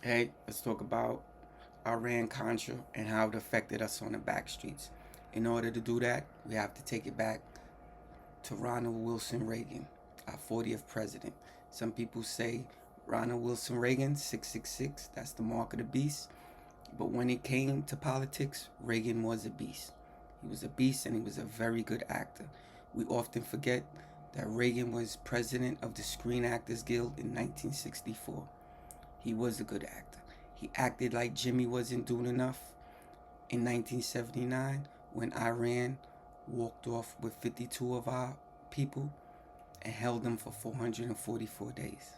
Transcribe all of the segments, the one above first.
Hey, let's talk about Iran-Contra and how it affected us on the back streets. In order to do that, we have to take it back to Ronald Wilson Reagan, our 40th president. Some people say Ronald Wilson Reagan, 666, that's the mark of the beast. But when it came to politics, Reagan was a beast. He was a beast and he was a very good actor. We often forget that Reagan was president of the Screen Actors Guild in 1964. He was a good actor. He acted like Jimmy wasn't doing enough in 1979 when Iran walked off with 52 of our people and held them for 444 days.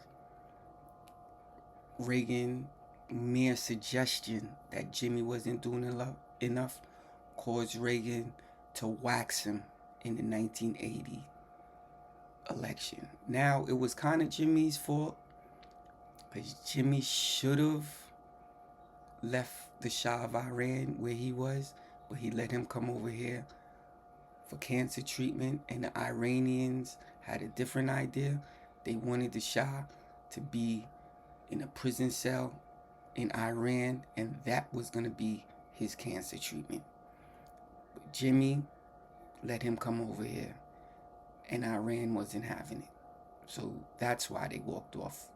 Reagan, mere suggestion that Jimmy wasn't doing enough caused Reagan to wax him in the 1980 election. Now, it was kind of Jimmy's fault because Jimmy should have left the Shah of Iran where he was, but he let him come over here for cancer treatment, and the Iranians had a different idea. They wanted the Shah to be in a prison cell in Iran, and that was going to be his cancer treatment. But Jimmy let him come over here, and Iran wasn't having it. So that's why they walked off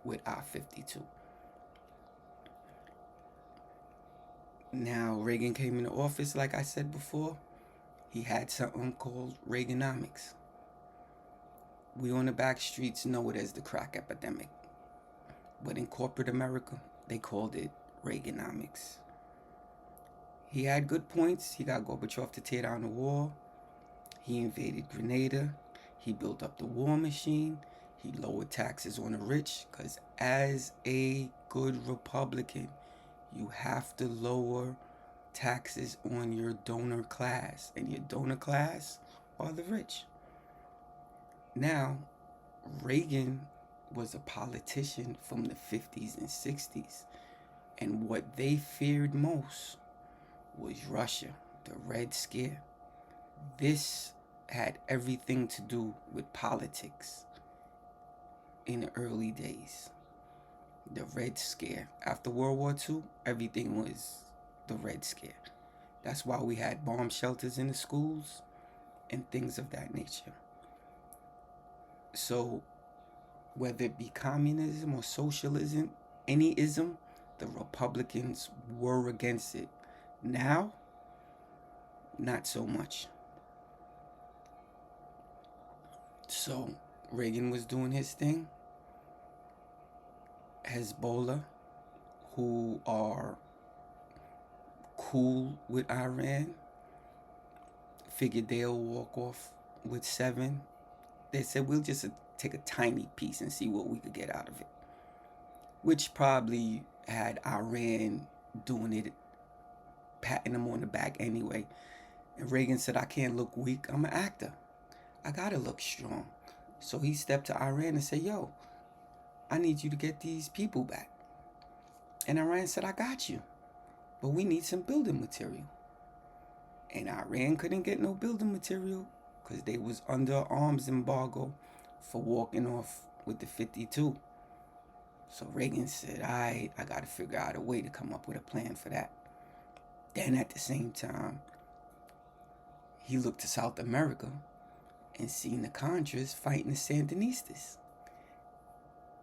with our 52. Now, Reagan came into office, like I said before, he had something called Reaganomics. We on the back streets know it as the crack epidemic. But in corporate America, they called it Reaganomics. He had good points. He got Gorbachev to tear down the wall. He invaded Grenada. He built up the war machine. He lowered taxes on the rich because as a good Republican, you have to lower taxes on your donor class. And your donor class are the rich. Now, Reagan was a politician from the 50s and 60s. And what they feared most was Russia, the Red Scare. This had everything to do with politics in the early days. The Red Scare. After World War II, everything was the Red Scare. That's why we had bomb shelters in the schools and things of that nature. So, whether it be communism or socialism, any ism, the Republicans were against it. Now, not so much. So, Reagan was doing his thing. Hezbollah, who are cool with Iran, figured they'll walk off with 7. They said, we'll just take a tiny piece and see what we could get out of it. Which probably had Iran doing it, patting them on the back anyway. And Reagan said, I can't look weak. I'm an actor. I gotta look strong. So he stepped to Iran and said, yo, I need you to get these people back. And Iran said, I got you. But we need some building material. And Iran couldn't get no building material because they was under arms embargo for walking off with the 52. So Reagan said, I got to figure out a way to come up with a plan for that. Then at the same time, he looked to South America and seen the Contras fighting the Sandinistas.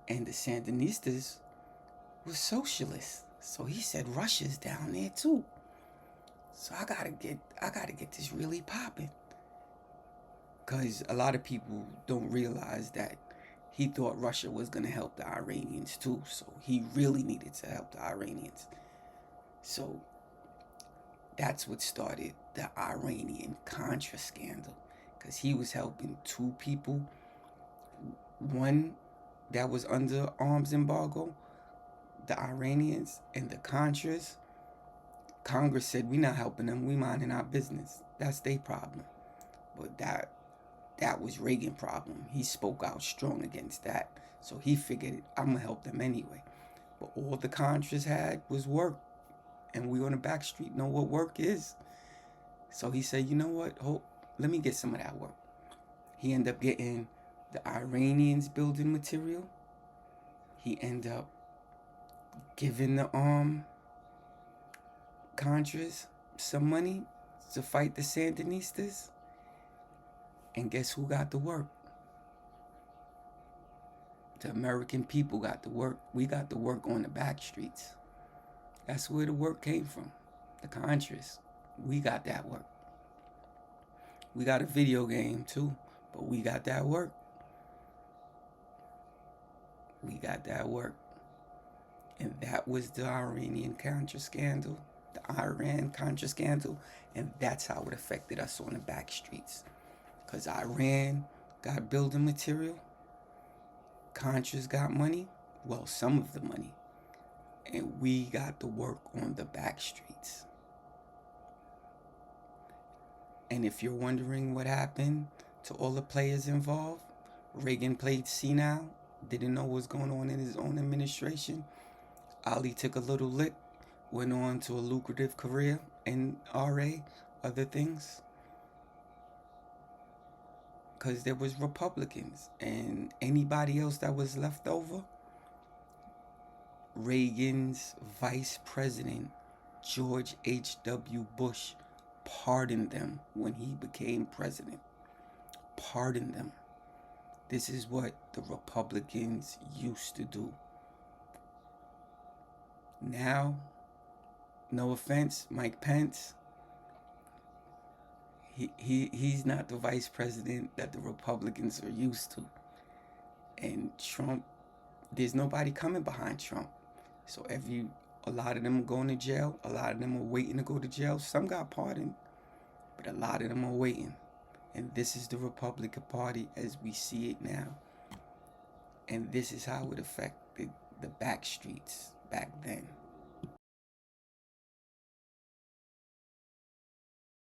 And the Sandinistas was socialists. So he said Russia's down there too. So I gotta get this really popping. Cause a lot of people don't realize that he thought Russia was gonna help the Iranians too. So he really needed to help the Iranians. So that's what started the Iranian-Contra scandal. Cause he was helping 2 people. One that was under arms embargo, the Iranians, and the Contras. Congress said, we not helping them, we minding our business. That's their problem. But that was Reagan's problem. He spoke out strong against that. So he figured, I'm going to help them anyway. But all the Contras had was work. And we on the back street know what work is. So he said, you know what? Let me get some of that work. He ended up getting the Iranians building material. He ended up giving the Contras some money to fight the Sandinistas. And guess who got the work? The American people got the work. We got the work on the back streets. That's where the work came from. The Contras. We got that work. We got a video game too, but we got that work. We got that work. And that was the Iranian-Contra scandal. The Iran-Contra scandal. And that's how it affected us on the back streets. Because Iran got building material. Contras got money. Well, some of the money. And we got the work on the back streets. And if you're wondering what happened to all the players involved, Reagan played senile, didn't know what was going on in his own administration. Ali took a little lick, went on to a lucrative career in RA, other things. Because there was Republicans, and anybody else that was left over, Reagan's vice president, George H.W. Bush, pardoned them when he became president. Pardoned them. This is what the Republicans used to do. Now, no offense, Mike Pence, he's not the vice president that the Republicans are used to. And Trump, there's nobody coming behind Trump. So a lot of them are going to jail. A lot of them are waiting to go to jail. Some got pardoned, but a lot of them are waiting. And this is the Republican Party as we see it now. And this is how it affected the back streets.